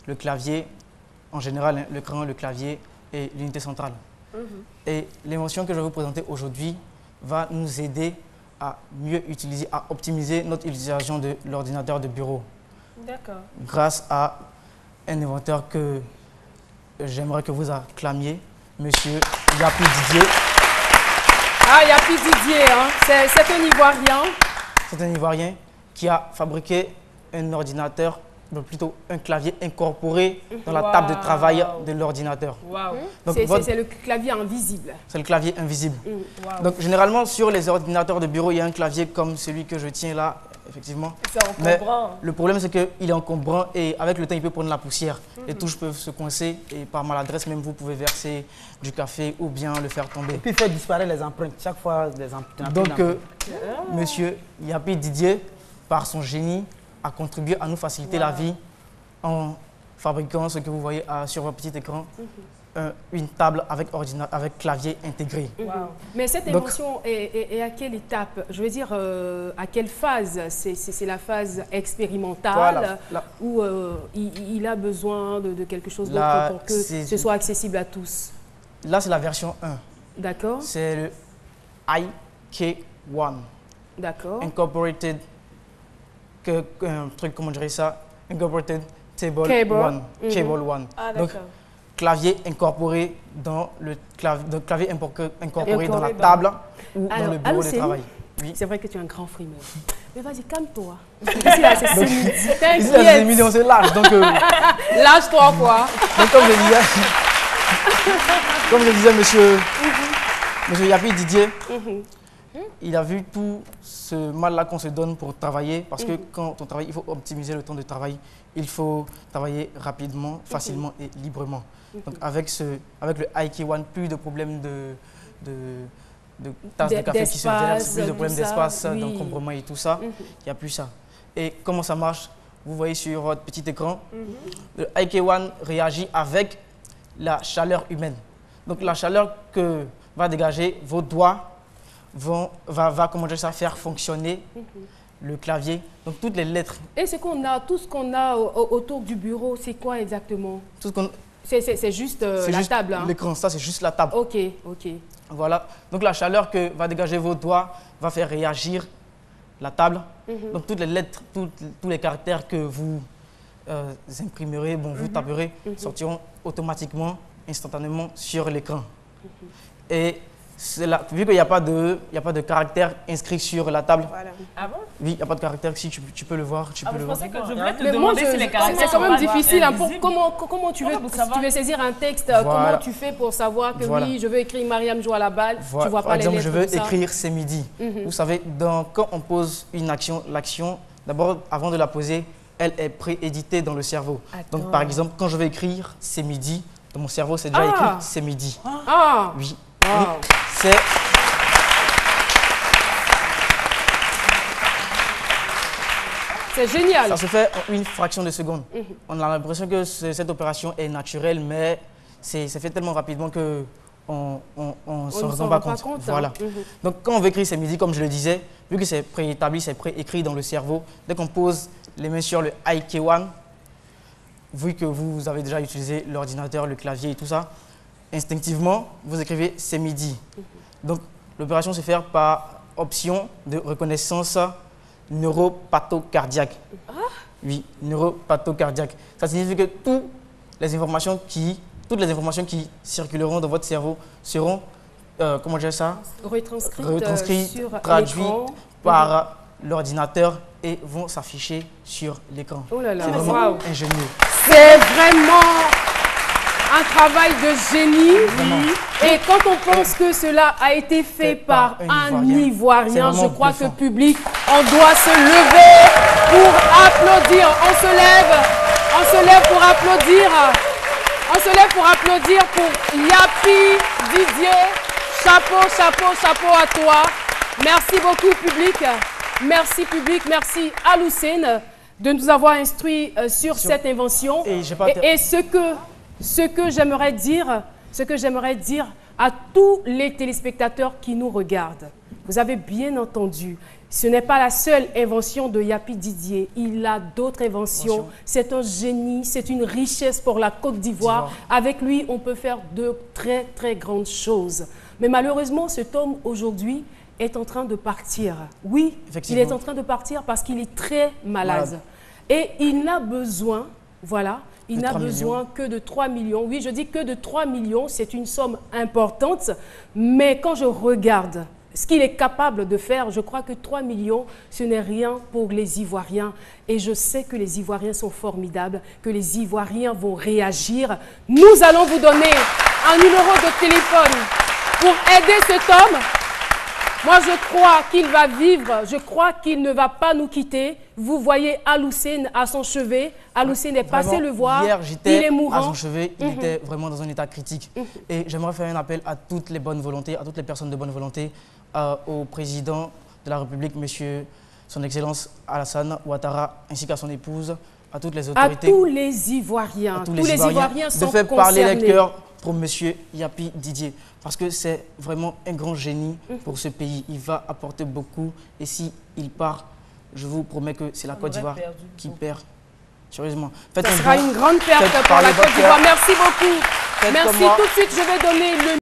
le clavier, en général, l'écran, le clavier et l'unité centrale. Et l'invention que je vais vous présenter aujourd'hui va nous aider à mieux utiliser, à optimiser notre utilisation de l'ordinateur de bureau. D'accord. Grâce à un inventeur que j'aimerais que vous acclamiez, Monsieur Yapi Didier. Ah, Yapi Didier, hein. C'est un Ivoirien. C'est un Ivoirien qui a fabriqué un ordinateur, plutôt un clavier incorporé dans la table de travail de l'ordinateur. Wow. C'est le clavier invisible. C'est le clavier invisible. Wow. Donc généralement sur les ordinateurs de bureau, il y a un clavier comme celui que je tiens là, effectivement. C'est encombrant. Mais le problème c'est qu'il est encombrant et avec le temps il peut prendre la poussière. Les touches peuvent se coincer et par maladresse même vous pouvez verser du café ou bien le faire tomber. Et puis faire disparaître les empreintes. Chaque fois les empreintes. Donc Monsieur Yapi Didier, par son génie, a contribué à nous faciliter la vie en fabriquant ce que vous voyez sur votre petit écran, une table avec clavier intégré. Mais cette invention est à quelle étape? Je veux dire, à quelle phase? C'est la phase expérimentale où il a besoin de quelque chose d'autre pour que ce soit accessible à tous? Là, c'est la version 1. D'accord. C'est le IK1. D'accord. Incorporated, un truc, comment on dirait ça? Incorporated Table 1. Cable 1. Ah, donc, clavier incorporé dans le clavier incorporé dans la table ou dans le bureau de travail. Oui. C'est vrai que tu es un grand frimeur. Mais vas-y, calme-toi. Ici, là, c'est midi. Ici, là, c'est midi, on se lâche. Donc, lâche-toi, quoi. Donc, comme je disais, monsieur Yapi Didier, il a vu tout ce mal-là qu'on se donne pour travailler, parce que quand on travaille, il faut optimiser le temps de travail, il faut travailler rapidement, facilement et librement. Donc avec le IK1, plus de problèmes de tasses de café qui se versent, plus de problèmes d'espace, d'encombrement et tout ça, il n'y a plus ça. Et comment ça marche? Vous voyez sur votre petit écran, le IK1 réagit avec la chaleur humaine. Donc la chaleur que va dégager vos doigts va comment dire ça, faire fonctionner le clavier, donc toutes les lettres. Et tout ce qu'on a autour du bureau, c'est quoi exactement? C'est juste la table. Hein? L'écran, ça c'est juste la table. Ok. Voilà, donc la chaleur que va dégager vos doigts va faire réagir la table. Donc toutes les lettres, tous les caractères que vous imprimerez, vous taperez, sortiront automatiquement, instantanément sur l'écran. Et vu qu'il n'y a pas de caractère inscrit sur la table. Voilà. Ah bon? Oui, il n'y a pas de caractère. Si tu peux le voir, tu peux le voir. Je voulais te demander si les caractères c'est quand même difficile. Hein, comment tu veux saisir un texte, comment tu fais pour savoir que oui, je veux écrire Mariam joue à la balle, tu vois pas les lettres. Par exemple, je veux écrire c'est midi. Vous savez, quand on pose une action, l'action, d'abord, avant de la poser, elle est prééditée dans le cerveau. Donc, par exemple, quand je vais écrire c'est midi, dans mon cerveau, c'est déjà écrit c'est midi. Oui. C'est génial. Ça se fait en une fraction de seconde. On a l'impression que cette opération est naturelle, mais c'est fait tellement rapidement qu'on ne s'en rend pas compte. Voilà. Donc quand on veut écrire c'est midi, comme je le disais, vu que c'est préétabli, c'est préécrit dans le cerveau, dès qu'on pose les mains sur le IK1, vu que vous avez déjà utilisé l'ordinateur, le clavier et tout ça, instinctivement, vous écrivez c'est midi. Donc, l'opération se fait par option de reconnaissance neuropathocardiaque. Oui, neuropathocardiaque. Ça signifie que toutes les informations qui circuleront dans votre cerveau seront, comment dire ça? Retranscrites, traduites par l'ordinateur et vont s'afficher sur l'écran. Oh là là, c'est vraiment ingénieux. C'est vraiment un travail de génie. Et quand on pense que cela a été fait par un Ivoirien, je crois que public, on doit se lever pour applaudir. On se lève pour applaudir. On se lève pour applaudir pour Yapi Didier. Chapeau, chapeau, chapeau à toi. Merci beaucoup public. Merci public, merci à Lucène de nous avoir instruits sur cette invention. Et ce que j'aimerais dire à tous les téléspectateurs qui nous regardent, Vous avez bien entendu. Ce n'est pas la seule invention de Yapi Didier. Il a d'autres inventions. C'est un génie, c'est une richesse pour la Côte d'Ivoire. Avec lui, on peut faire de très, très grandes choses. Mais malheureusement, cet homme, aujourd'hui, est en train de partir. Oui, il est en train de partir parce qu'il est très malade. Et il n'a besoin, voilà, il n'a besoin que de 3 millions. Oui, je dis que de 3 millions, c'est une somme importante. Mais quand je regarde ce qu'il est capable de faire, je crois que 3 millions, ce n'est rien pour les Ivoiriens. Et je sais que les Ivoiriens sont formidables, que les Ivoiriens vont réagir. Nous allons vous donner un numéro de téléphone pour aider cet homme. Moi, je crois qu'il va vivre, je crois qu'il ne va pas nous quitter. Vous voyez Aloussène à son chevet. Aloussène est passé le voir. Hier, il est mourant. À son chevet, il était vraiment dans un état critique. Et j'aimerais faire un appel à toutes les bonnes volontés, à toutes les personnes de bonne volonté, au président de la République, monsieur, son Excellence Alassane Ouattara, ainsi qu'à son épouse, à toutes les autorités. À tous les Ivoiriens. Tous les Ivoiriens sont de faire concernés. parler les cœurs pour monsieur Yapi Didier. Parce que c'est vraiment un grand génie pour ce pays. Il va apporter beaucoup. Et s'il part, je vous promets que c'est la Côte d'Ivoire qui perd. Sérieusement. Ça sera une grande perte pour la Côte d'Ivoire. Merci beaucoup. Merci. Tout de suite, je vais donner le